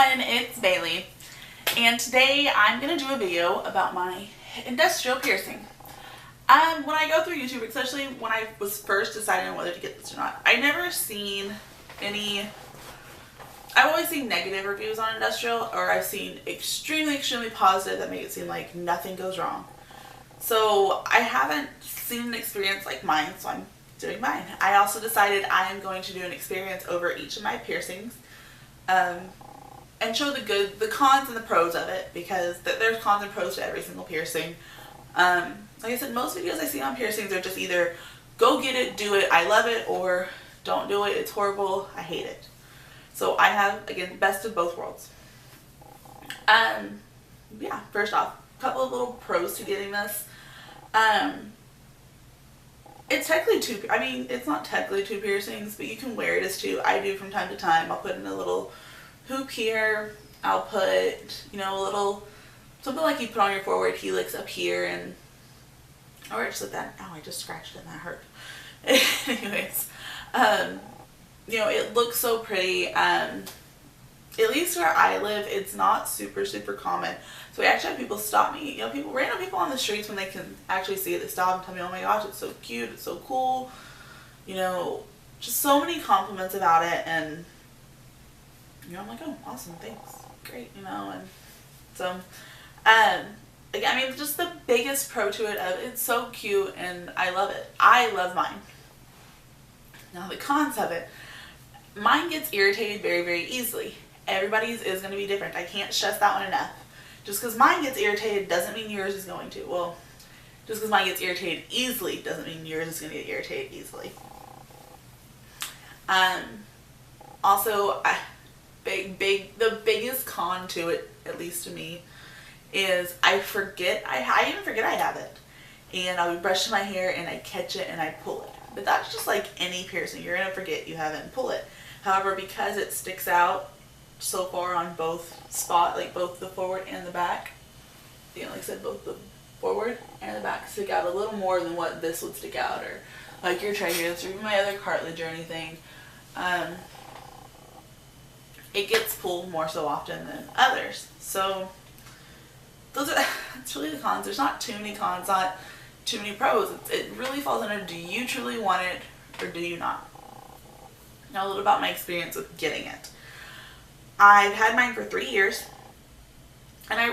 everyone, it's Bailey, and today I'm going to do a video about my industrial piercing. When I go through YouTube, especially when I was first deciding on whether to get this or not, I've always seen negative reviews on industrial, or I've seen extremely positive that make it seem like nothing goes wrong. So I haven't seen an experience like mine, so I'm doing mine. I also decided I am going to do an experience over each of my piercings. And show the cons and the pros of it, because there's cons and pros to every single piercing. Like I said, most videos I see on piercings are just either go get it, do it, I love it, or don't do it, it's horrible, I hate it. So I have, again, best of both worlds. Yeah, first off, a couple of little pros to getting this. It's technically it's not technically two piercings, but you can wear it as two. I do from time to time. I'll put in a little hoop here. I'll put, a little, something like you put on your forward helix up here, and, or just like that. Ow, I just scratched it and that hurt. Anyways, it looks so pretty. At least where I live, it's not super common. So we actually have people stop me, random people on the streets, when they can actually see it, they stop and tell me, oh my gosh, it's so cute, it's so cool. Just so many compliments about it, and I'm like, oh, awesome, thanks, great, and so, again, just the biggest pro to it, it's so cute, and I love it. I love mine. Now, the cons of it, mine gets irritated very easily. Everybody's is going to be different. I can't stress that one enough. Just because mine gets irritated doesn't mean yours is going to. Well, just because mine gets irritated easily doesn't mean yours is going to get irritated easily. Also, the biggest con to it, at least to me, is I even forget I have it. And I'll be brushing my hair and I catch it and I pull it. But that's just like any piercing. You're going to forget you have it and pull it. However, because it sticks out so far on both spots, like both the forward and the back, like I said, both the forward and the back stick out a little more than what this would stick out, or like your tragus or my other cartilage or anything. It gets pulled more so often than others. So that's really the cons. There's not too many cons, not too many pros. It really falls under, do you truly want it or do you not? Now, a little about my experience with getting it. I've had mine for 3 years, and I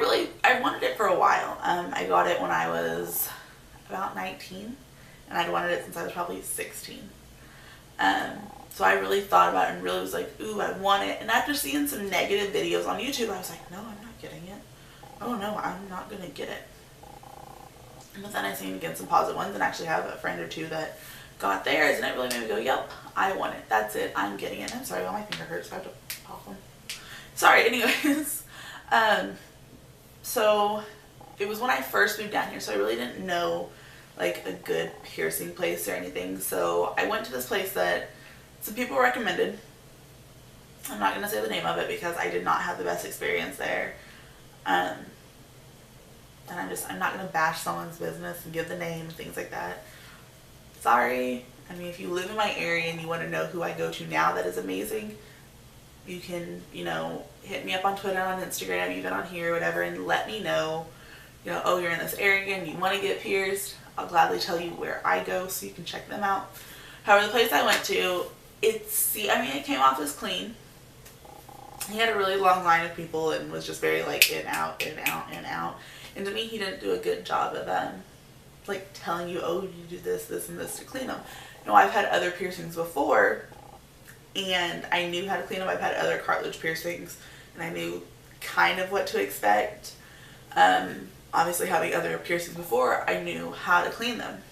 wanted it for a while. I got it when I was about 19, and I'd wanted it since I was probably 16. So I really thought about it and really was like, ooh, I want it. And after seeing some negative videos on YouTube, I was like, no, I'm not getting it. Oh no, I'm not going to get it. But then I seen again some positive ones, and actually have a friend or two that got theirs, and it really made me go, yep, I want it. That's it. I'm getting it. I'm sorry, all my finger hurts, so I have to pop them. Sorry, anyways. So it was when I first moved down here, so I really didn't know like a good piercing place or anything. So I went to this place that some people recommended. I'm not going to say the name of it because I did not have the best experience there. And I'm not going to bash someone's business and give the name and things like that. Sorry. If you live in my area and you want to know who I go to now that is amazing, you can, hit me up on Twitter, on Instagram, even on here, whatever, and let me know, oh, you're in this area and you want to get pierced. I'll gladly tell you where I go so you can check them out. However, the place I went to, it came off as clean. He had a really long line of people and was just very like in, out, in, out, in, out. And to me, he didn't do a good job of like telling you, oh, you do this, and this to clean them. I've had other piercings before, and I knew how to clean them. I've had other cartilage piercings, and I knew kind of what to expect. Obviously, having other piercings before, I knew how to clean them.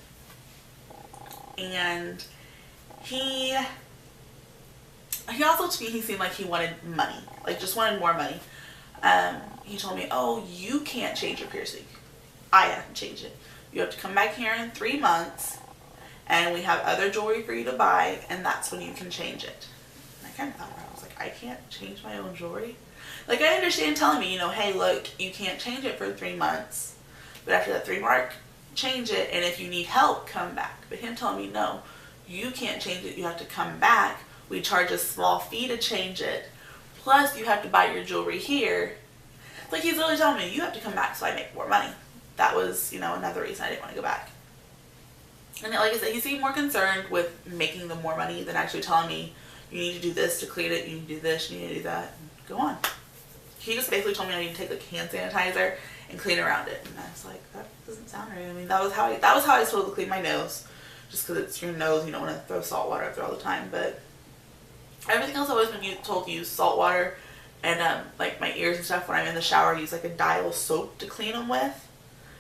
And he also, to me, he seemed like he wanted money, like just wanted more money. He told me, oh, you can't change your piercing. I have to change it. You have to come back here in 3 months, and we have other jewelry for you to buy, and that's when you can change it. And I kind of thought about it. I was like, I can't change my own jewelry? Like, I understand telling me, hey, look, you can't change it for 3 months, but after that 3 mark, change it, and if you need help, come back. But him telling me, no, you can't change it, you have to come back. We charge a small fee to change it, Plus, you have to buy your jewelry here. Like, he's literally telling me, you have to come back so I make more money. That was, you know, another reason I didn't want to go back. And like I said, he seemed more concerned with making them more money than actually telling me, you need to do this to clean it, you need to do this, you need to do that, and go on. He just basically told me I need to take like hand sanitizer and clean around it. And I was like, that doesn't sound right. I mean, that was how I was told to clean my nose. Just because it's your nose, you don't want to throw salt water up there all the time. But everything else I've always been told to use salt water. And like my ears and stuff, when I'm in the shower, I use like a Dial soap to clean them with.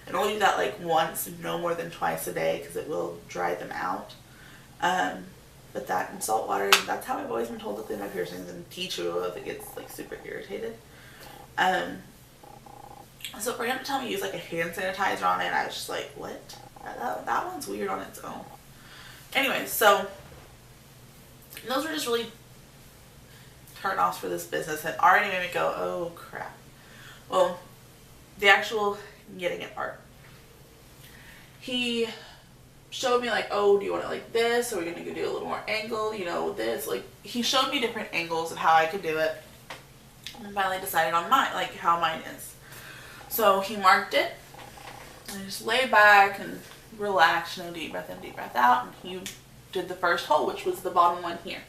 And only do that like once, no more than twice a day, because it will dry them out. But that and salt water, that's how I've always been told to clean my piercings, and tea tree oil if it gets like super irritated. So for him to tell me to use like a hand sanitizer on it, I was just like, what? That one's weird on its own. Anyway, so those were just really turn offs for this business and already made me go, oh crap. Well, the actual getting it part. He showed me like, oh, do you want it like this? Or are we going to do a little more angle? You know, this. Like, he showed me different angles of how I could do it. And finally decided on mine, like how mine is. So he marked it. And I just lay back and relax, no deep breath in, deep breath out. And he did the first hole, which was the bottom one here.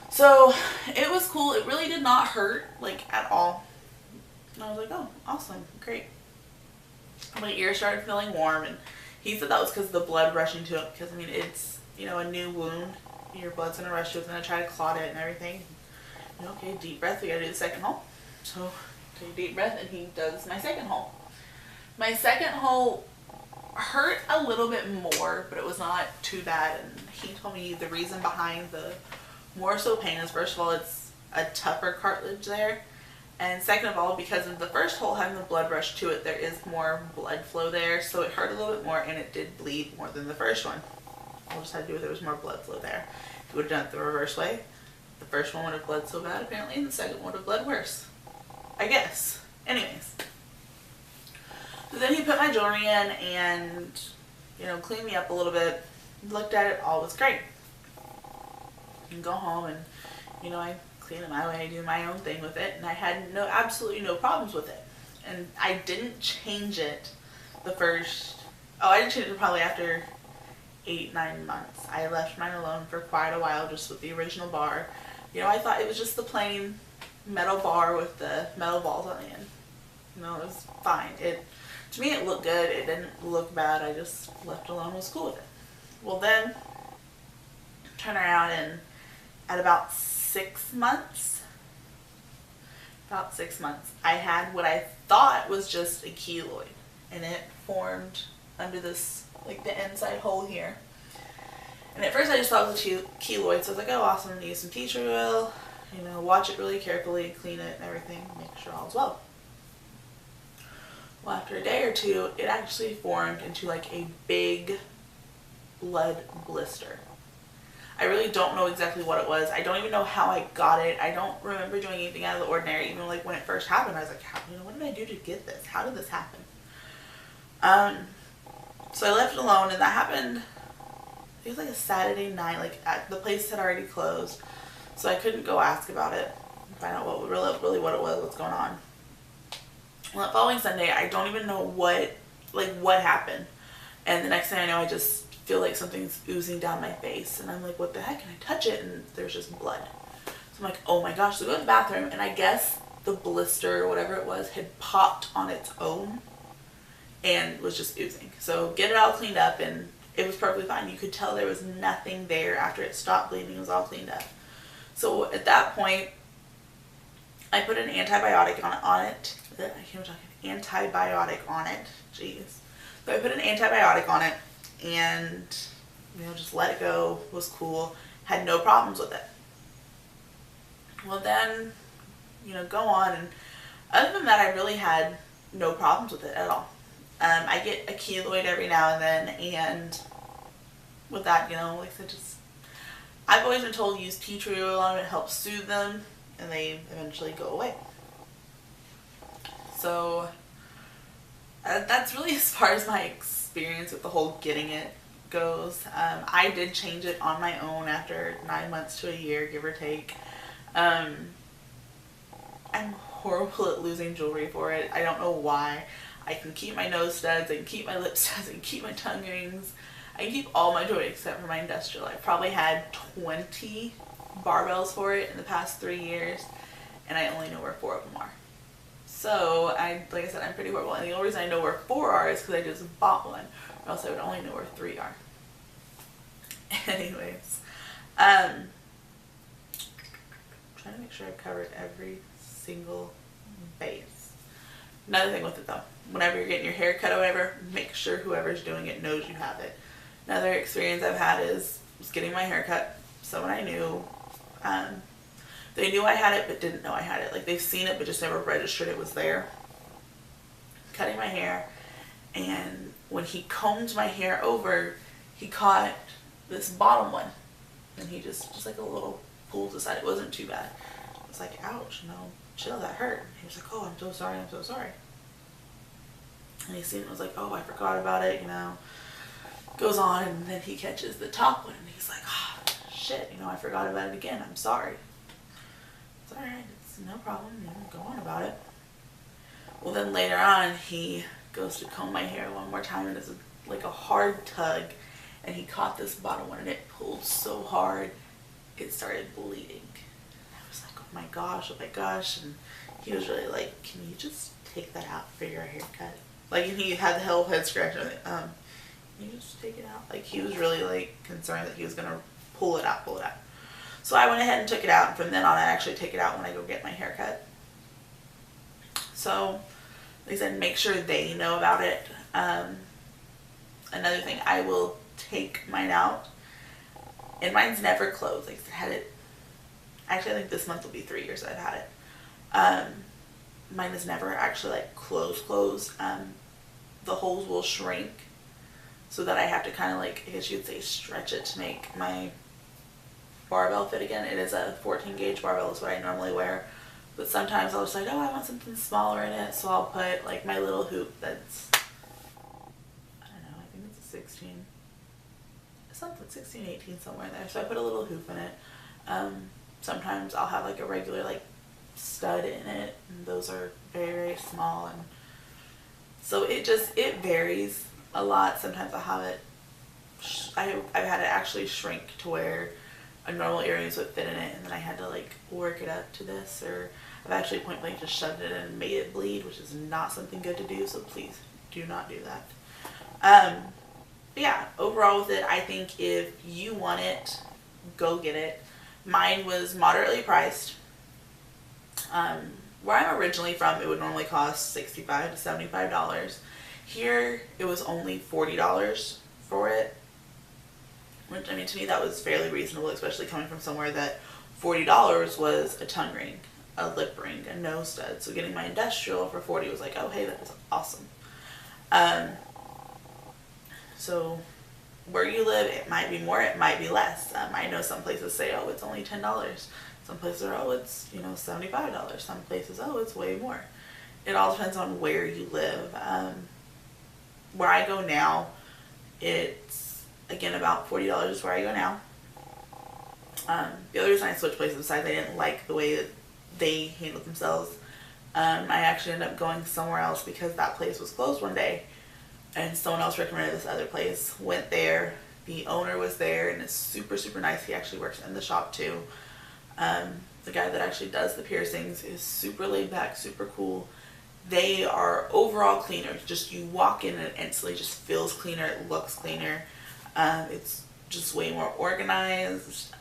So it was cool. It really did not hurt, like, at all. And I was like, oh, awesome, great. My ear started feeling warm, and he said that was because of the blood rushing to it. Because, I mean, it's, you know, a new wound. Your blood's going to rush to it. It's going to try to clot it and everything. And, okay, deep breath. We got to do the second hole. So take a deep breath, and he does my second hole. My second hole hurt a little bit more, but it was not too bad. And he told me the reason behind the more so pain is, first of all, it's a tougher cartilage there. And second of all, because of the first hole having the blood rush to it, there is more blood flow there. So it hurt a little bit more, and it did bleed more than the first one. All just had to do with there was more blood flow there. If you would have done it the reverse way, the first one would have bled so bad apparently, and the second one would have bled worse. I guess. Anyways. So then he put my jewelry in and, you know, cleaned me up a little bit. Looked at it, all was great. And go home and, you know, I clean it my way, I do my own thing with it, and I had absolutely no problems with it. And I didn't change it I didn't change it probably after 8-9 months. I left mine alone for quite a while just with the original bar. You know, I thought it was just the plain metal bar with the metal balls on the end. You know, it was fine. To me, it looked good. It didn't look bad. I just left alone, was cool with it. Well, then, turn around and at about 6 months, I had what I thought was just a keloid, and it formed under this, like the inside hole here. And at first I just thought it was a keloid, so I was like, oh awesome, I'm gonna use some tea tree oil, you know, watch it really carefully, clean it and everything, make sure all's well. Well, after a day or two, it actually formed into like a big blood blister. I really don't know exactly what it was. I don't even know how I got it. I don't remember doing anything out of the ordinary. Even like when it first happened, I was like, what did I do to get this? How did this happen? So I left it alone, and that happened, it was like a Saturday night, like the place had already closed. So I couldn't go ask about it, find out what really what it was, what's going on. Well, the following Sunday, I don't even know what happened. And the next thing I know, I just feel like something's oozing down my face, and I'm like, what the heck? And I touch it, and there's just blood. So I'm like, oh my gosh. So I go to the bathroom, and I guess the blister or whatever it was had popped on its own and was just oozing. So get it all cleaned up, and it was perfectly fine. You could tell there was nothing there. After it stopped bleeding, it was all cleaned up. So at that point, I put an antibiotic on it. I can't talk. Antibiotic on it. Jeez. So I put an antibiotic on it, and, you know, just let it go. Was cool. Had no problems with it. Well, then, you know, go on, and other than that, I really had no problems with it at all. I get a keloid every now and then, and with that, you know, like I said, I've always been told to use tea tree oil on it. It helps soothe them, and they eventually go away. So that's really as far as my experience with the whole getting it goes. I did change it on my own after 9 months to a year, give or take. I'm horrible at losing jewelry for it. I don't know why. I can keep my nose studs, I can keep my lip studs, I can keep my tongue rings. I can keep all my jewelry except for my industrial. I've probably had 20 barbells for it in the past 3 years, and I only know where 4 of them are. So, like I said, I'm pretty horrible. And the only reason I know where 4 are is because I just bought one, or else I would only know where 3 are. Anyways, trying to make sure I've covered every single base. Another thing with it though, whenever you're getting your hair cut or whatever, make sure whoever's doing it knows you have it. Another experience I've had was getting my hair cut. Someone I knew, they knew I had it but didn't know I had it. Like they've seen it but just never registered it was there. Cutting my hair, and when he combed my hair over, he caught this bottom one, and he just like a little pulled aside. It wasn't too bad. I was like, ouch, no, chill, that hurt. He was like, oh, I'm so sorry, I'm so sorry. And he seen it and was like, oh, I forgot about it, you know. Goes on, and then he catches the top one, and he's like, oh, shit, you know, I forgot about it again, I'm sorry. It's alright, it's no problem, you know, go on about it. Well, then later on, he goes to comb my hair one more time, and it's like a hard tug, and he caught this bottom one, and it pulled so hard, it started bleeding. I was like, oh my gosh, and he was really like, can you just take that out for your haircut? Like, and he had the whole head scratch, and can you just take it out? Like, he was really like concerned that he was gonna pull it out. So I went ahead and took it out, and from then on I actually take it out when I go get my hair cut. So, like I said, make sure they know about it. Another thing, I will take mine out, and mine's never closed. Like I had it, actually I think this month will be 3 years that I've had it. Mine is never actually like closed. The holes will shrink so that I have to kind of like, I guess you'd say, stretch it to make my barbell fit again. It is a 14 gauge barbell is what I normally wear, but sometimes I'll decide, oh, I want something smaller in it, so I'll put like my little hoop that's, I don't know, I think it's a 16, 18 somewhere there, so I put a little hoop in it. Sometimes I'll have like a regular like stud in it, and those are very, very small, and so it varies a lot. Sometimes I'll have it, I've had it actually shrink to where a normal earrings would fit in it, and then I had to like work it up to this, or I've actually point blank just shoved it in and made it bleed, which is not something good to do, so please do not do that. But yeah, overall with it, I think if you want it, go get it. Mine was moderately priced. Where I'm originally from, it would normally cost $65 to $75. Here, it was only $40 for it. Which, I mean, to me that was fairly reasonable, especially coming from somewhere that $40 was a tongue ring, a lip ring, a nose stud. So getting my industrial for $40 was like, oh hey, that is awesome. So where you live, it might be more, it might be less. I know some places say, oh, it's only $10. Some places are, oh, it's, you know, $75. Some places, oh, it's way more. It all depends on where you live. Where I go now, it's, again, about $40 is where I go now. The other reason I switched places, besides I didn't like the way that they handled themselves, I actually ended up going somewhere else because that place was closed one day, and someone else recommended this other place. Went there, the owner was there, and it's super, super nice. He actually works in the shop too. The guy that actually does the piercings is super laid back, super cool. They are overall cleaner. Just you walk in and it instantly just feels cleaner, it looks cleaner. It's just way more organized.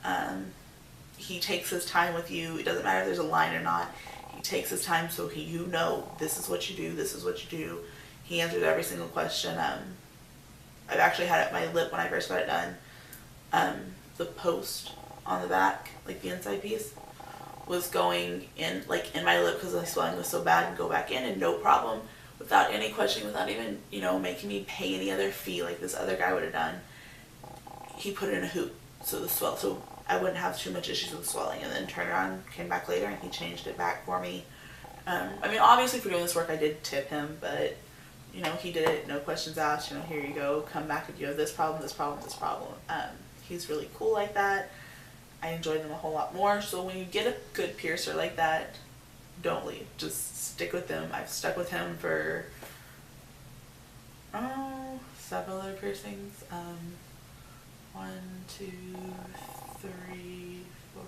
He takes his time with you. It doesn't matter if there's a line or not. He takes his time so you know this is what you do, this is what you do. He answers every single question. I've actually had it my lip when I first got it done. The post on the back, like the inside piece, was going in like in my lip because the swelling was so bad, and go back in and no problem, without any questioning, without even, you know, making me pay any other fee like this other guy would have done. He put it in a hoop so I wouldn't have too much issues with swelling, and then turned around, came back later, and he changed it back for me. I mean, obviously for doing this work I did tip him, but you know, he did it, no questions asked, you know, here you go, come back if you have this problem, this problem, this problem. He's really cool like that. I enjoy them a whole lot more. So when you get a good piercer like that, don't leave. Just stick with them. I've stuck with him for several other piercings. 1, 2, 3, 4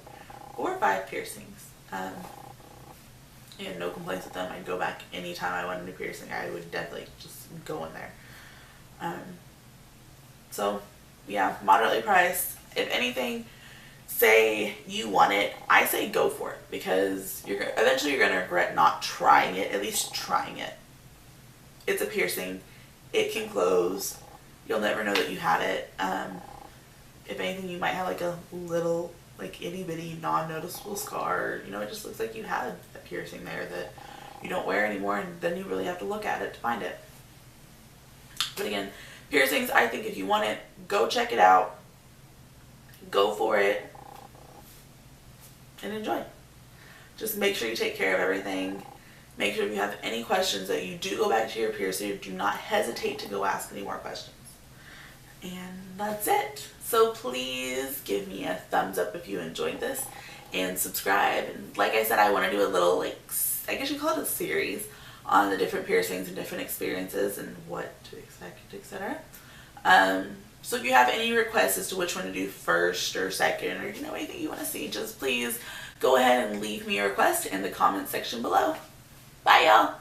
or 5 piercings. And no complaints with them. I'd go back anytime I wanted a piercing. I would definitely just go in there. So yeah, moderately priced. If anything, say you want it, I say go for it, because eventually you're gonna regret not trying it. At least trying it. It's a piercing. It can close. You'll never know that you had it. If anything, you might have like a little, like itty bitty non-noticeable scar. You know, it just looks like you had a piercing there that you don't wear anymore, and then you really have to look at it to find it. But again, piercings, I think if you want it, go check it out. Go for it and enjoy. Just make sure you take care of everything. Make sure if you have any questions that you do go back to your piercer. Do not hesitate to go ask any more questions. And that's it. So please give me a thumbs up if you enjoyed this, and subscribe. And like I said, I want to do a little, like, I guess you call it a series on the different piercings and different experiences and what to expect, etc. So if you have any requests as to which one to do first or second, or you know anything you want to see, just please go ahead and leave me a request in the comment section below. Bye, y'all.